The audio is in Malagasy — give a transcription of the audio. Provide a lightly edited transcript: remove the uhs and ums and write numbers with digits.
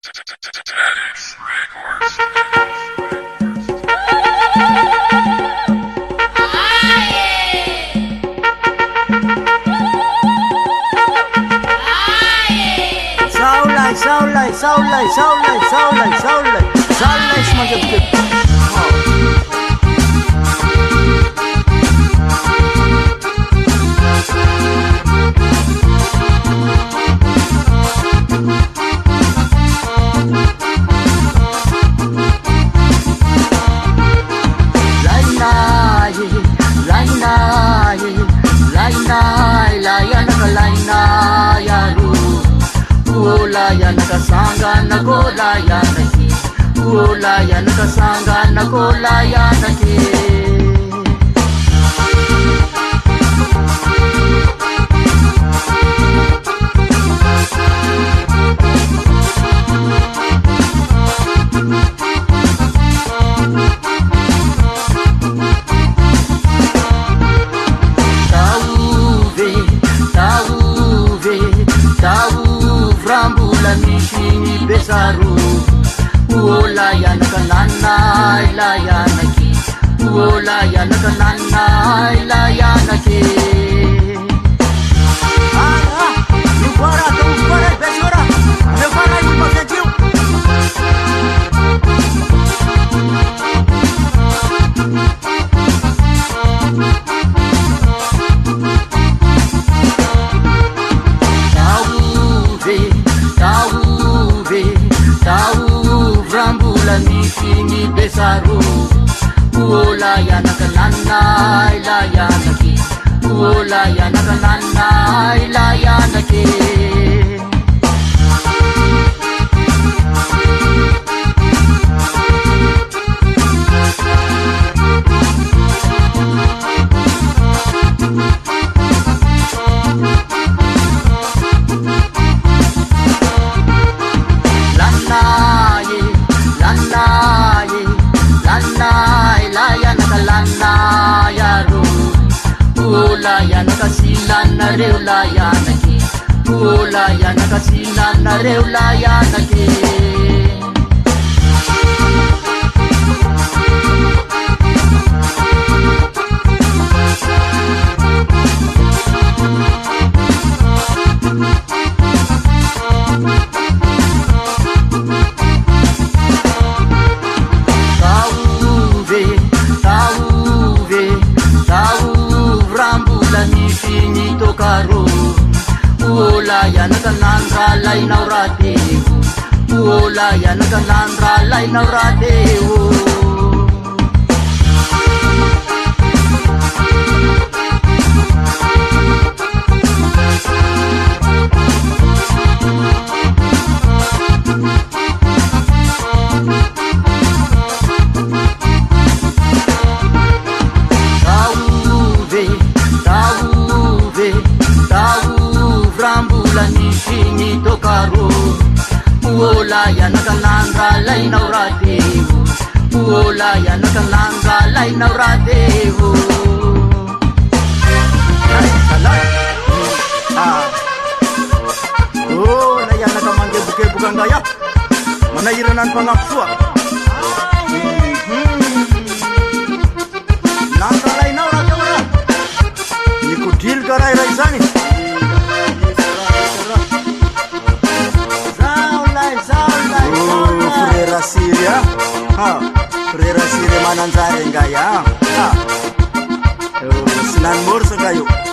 Saulay semacam Ulayan nakasanga nagulayan naki Ulayan nakasanga nagulayan naki Mishini besaru Ulayan kananay layanaki Ulayan kananay layanaki Yung para, besura Yung para yung magsajiw Mishini besaru Ulayan kananay layanaki Ulayan kananay layanaki Ulayan nakasilan na reulayan naki Ulayan nakasilan na reulayan naki Finito karu Ulayan kanan ralay naurati Ulayan kanan ralay naurati Finito karu Ulayan kanan ralay naurati Ulayan kanan ralay naurati Ulayan nakamanggil bukan gaya Mana iranan pangapsua Nan ralay naurati orang Nikudil karai raisani Syria, Frera Syria mananzare gaya, Sinan mur sagayo.